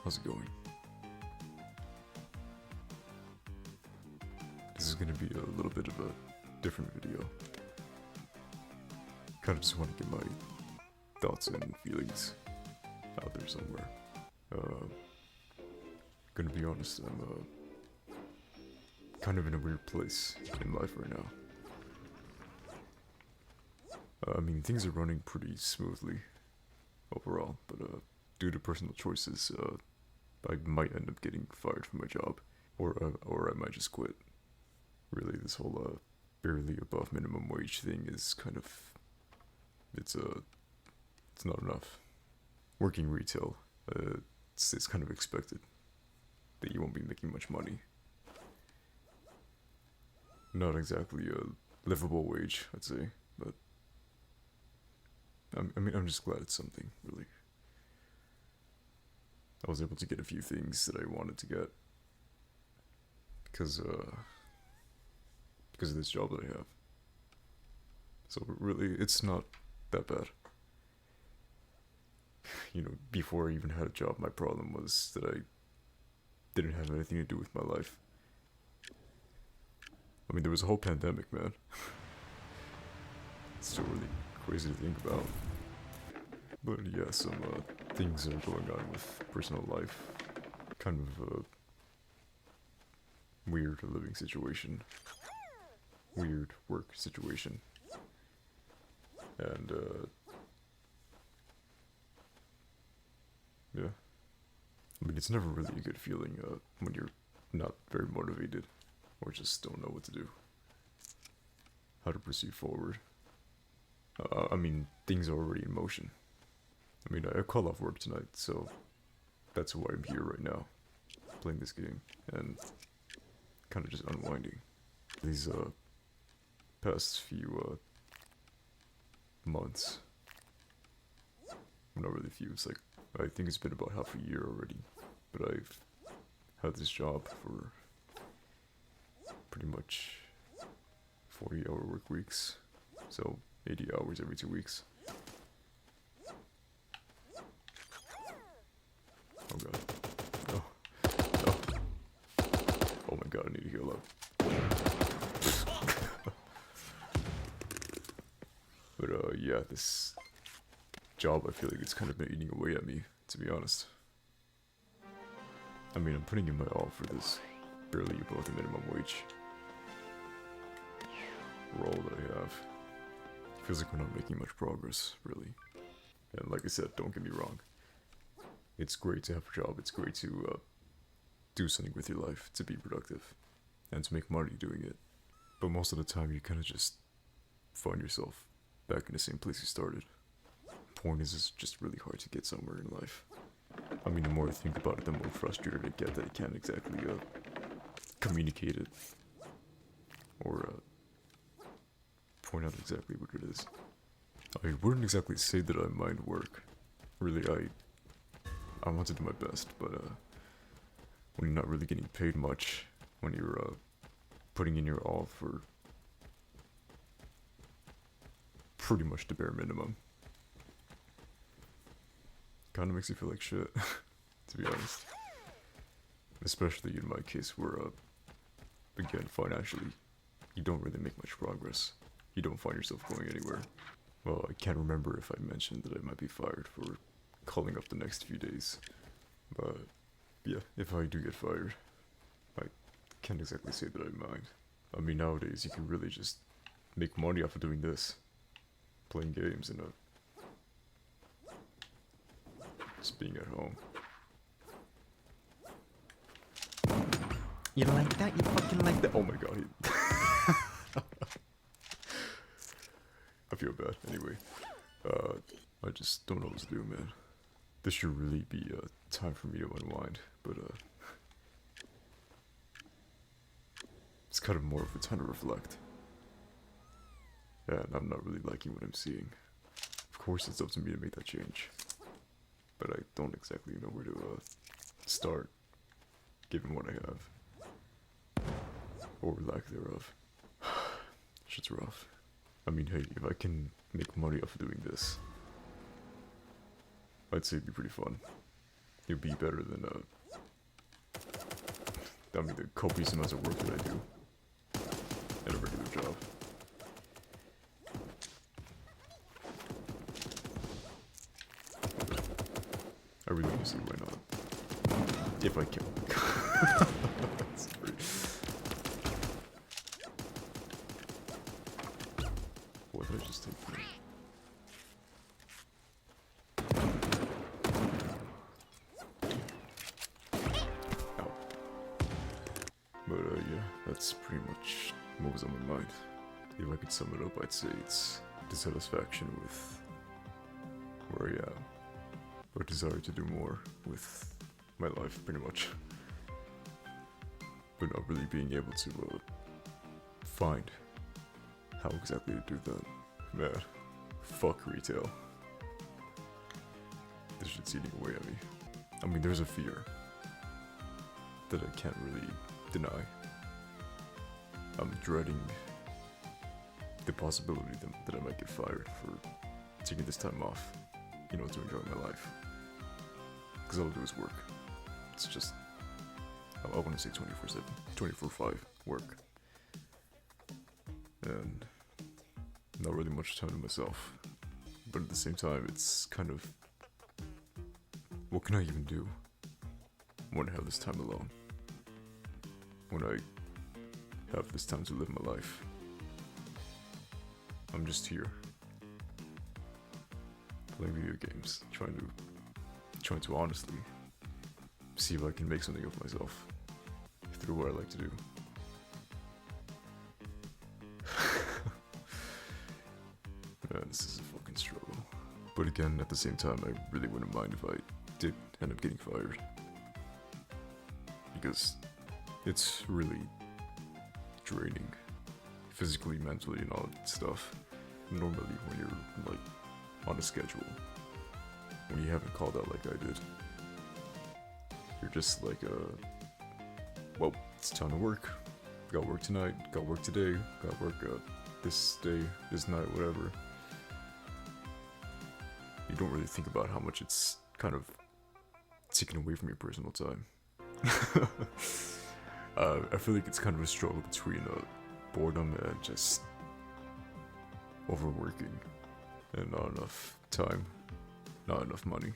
how's it going? This is gonna be a little bit of a different video. Kinda just want to get my thoughts and feelings out there somewhere. Gonna be honest, I'm kind of in a weird place in life right now. I mean, things are running pretty smoothly overall, but due to personal choices, I might end up getting fired from my job, or I might just quit. Really, this whole barely above minimum wage thing is kind of it's not enough. Working retail, it's kind of expected that you won't be making much money. Not exactly a livable wage, I'd say, but I mean, I'm just glad it's something, really. I was able to get a few things that I wanted to get because of this job that I have. So really, it's not that bad. You know, before I even had a job, my problem was that I didn't have anything to do with my life. I mean, there was a whole pandemic, man. It's still really crazy to think about. But yeah, some things are going on with personal life. Kind of a weird living situation. Weird work situation. And yeah. I mean, it's never really a good feeling when you're not very motivated or just don't know what to do. How to proceed forward. I mean, things are already in motion. I mean, I call off work tonight, so that's why I'm here right now, playing this game and kind of just unwinding. These past few months, not really few, it's like, I think it's been about half a year already, but I've had this job for pretty much 40-hour work weeks, so 80 hours every 2 weeks. Oh god. No. No. Oh my god, I need to heal up. But yeah, this job, I feel like it's kind of been eating away at me, to be honest. I mean, I'm putting in my all for this barely above the minimum wage role that I have. Feels like we're not making much progress, really. And like I said, don't get me wrong. It's great to have a job, it's great to do something with your life, to be productive, and to make money doing it. But most of the time you kind of just find yourself back in the same place you started. Point is, it's just really hard to get somewhere in life. I mean, the more I think about it, the more frustrated I get that I can't exactly communicate it or point out exactly what it is. I wouldn't exactly say that I mind work. Really, I want to do my best, but when you're not really getting paid much, when you're putting in your all for pretty much the bare minimum, kind of makes you feel like shit, to be honest. Especially in my case where, again, financially, you don't really make much progress. You don't find yourself going anywhere. Well, I can't remember if I mentioned that I might be fired for calling up the next few days. But yeah, if I do get fired, I can't exactly say that I mind. I mean, nowadays you can really just make money off of doing this. Playing games and just being at home. You like that? You fucking like that? Oh my god. I feel bad. Anyway, I just don't know what to do, man. This should really be time for me to unwind, but it's kind of more of a time to reflect. And I'm not really liking what I'm seeing. Of course, it's up to me to make that change, but I don't exactly know where to start, given what I have, or lack thereof. Shit's rough. I mean, hey, if I can make money off of doing this, I'd say it'd be pretty fun. it'd be better than I mean, the copious amounts of work that I do at a regular job. I really want to see why not. If I can. Sorry. What did I just take from? Ow. But yeah, that's pretty much what was on my mind. If I could sum it up, I'd say it's dissatisfaction with where I am, but desire to do more with my life, pretty much. But not really being able to find how exactly to do that. Man, fuck retail. This shit's eating away at me. I mean, there's a fear that I can't really deny. I'm dreading the possibility that I might get fired for taking this time off, you know, to enjoy my life. Because all I do is work. It's just, I want to say 24/7, 24/5 work. And not really much time to myself. But at the same time, it's kind of, what can I even do when I have this time alone? When I have this time to live my life? I'm just here, playing video games, trying to honestly see if I can make something of myself through what I like to do. Man, this is a fucking struggle. But again, at the same time, I really wouldn't mind if I did end up getting fired. Because it's really draining. Physically, mentally, and all that stuff. Normally, when you're, like, on a schedule, when you haven't called out like I did, you're just like, well, it's time to work. Got work tonight, got work today, got work this day, this night, whatever. You don't really think about how much it's kind of taken away from your personal time. I feel like it's kind of a struggle between boredom and just overworking and not enough time, not enough money,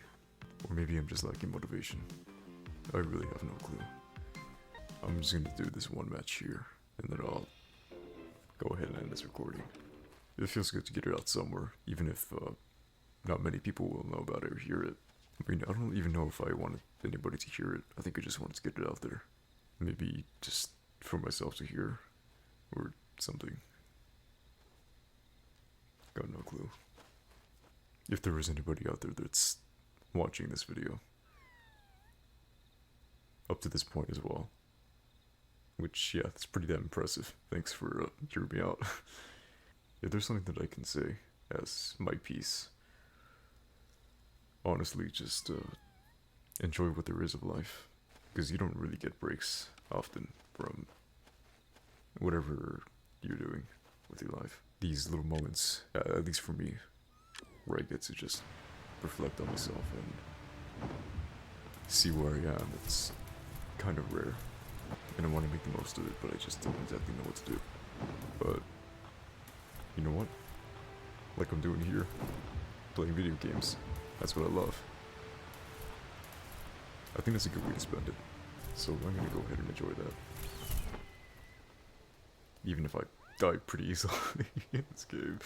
or maybe I'm just lacking motivation. I really have no clue. I'm just gonna do this one match here, and then I'll go ahead and end this recording. It feels good to get it out somewhere, even if not many people will know about it or hear it. I mean, I don't even know if I wanted anybody to hear it. I think I just wanted to get it out there. Maybe just for myself to hear, or something. Got no clue. If there is anybody out there that's watching this video, up to this point as well, which, yeah, that's pretty damn impressive. Thanks for hearing me out. If there's something that I can say as my piece, honestly, just enjoy what there is of life. Because you don't really get breaks often from whatever you're doing with your life. These little moments, at least for me, where I get to just reflect on myself and see where I am, it's kind of rare. And I want to make the most of it, but I just don't exactly know what to do. But, you know what? Like I'm doing here, playing video games. That's what I love. I think that's a good way to spend it. So I'm gonna go ahead and enjoy that. Even if I die pretty easily in this game.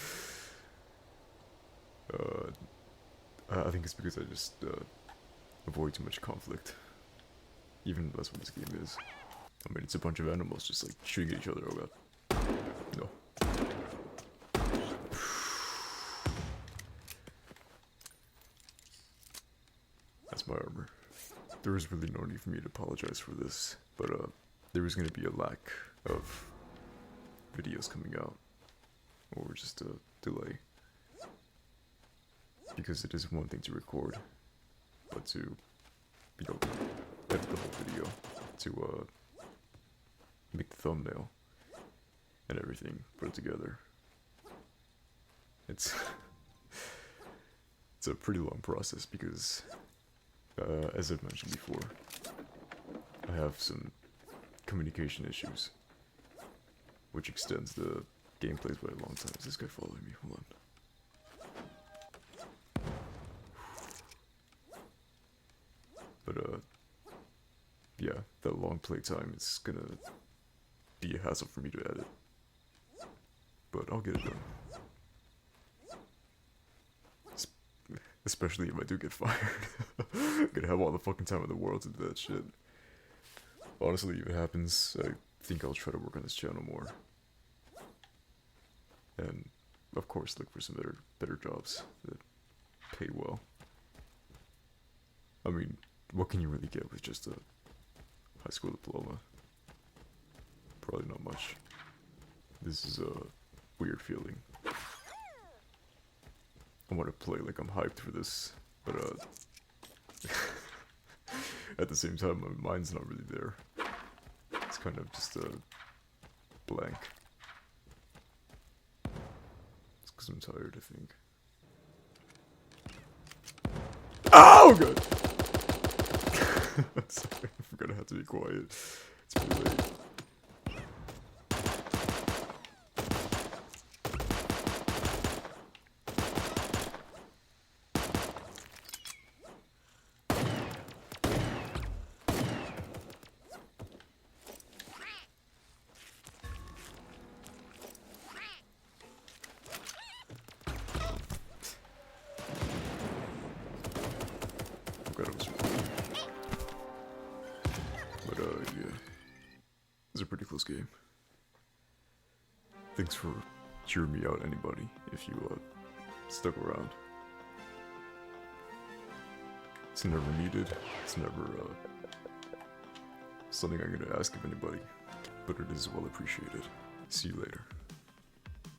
I think it's because I just avoid too much conflict. Even that's what this game is. I mean, it's a bunch of animals just like shooting at each other. Oh god. No. That's my armor. There was really no need for me to apologize for this, but there was going to be a lack of videos coming out, or just a delay, because it is one thing to record, but to, you know, edit the whole video, to make the thumbnail and everything, put it together. It's it's a pretty long process because As I've mentioned before, I have some communication issues, which extends the gameplays by a long time. Is this guy following me? Hold on. But, yeah, that long playtime is gonna be a hassle for me to edit. But I'll get it done. Especially if I do get fired. I'm gonna have all the fucking time in the world to do that shit. Honestly, if it happens, I think I'll try to work on this channel more. And, of course, look for some better jobs that pay well. I mean, what can you really get with just a high school diploma? Probably not much. This is a weird feeling. I want to play like I'm hyped for this, but at the same time, my mind's not really there. It's kind of just a blank. It's because I'm tired, I think. Oh, God! Sorry, I'm gonna have to be quiet. It's pretty late. But, yeah. It's a pretty close game. Thanks for cheering me out, anybody, if you, stuck around. It's never needed. It's never, something I'm gonna ask of anybody. But it is well appreciated. See you later.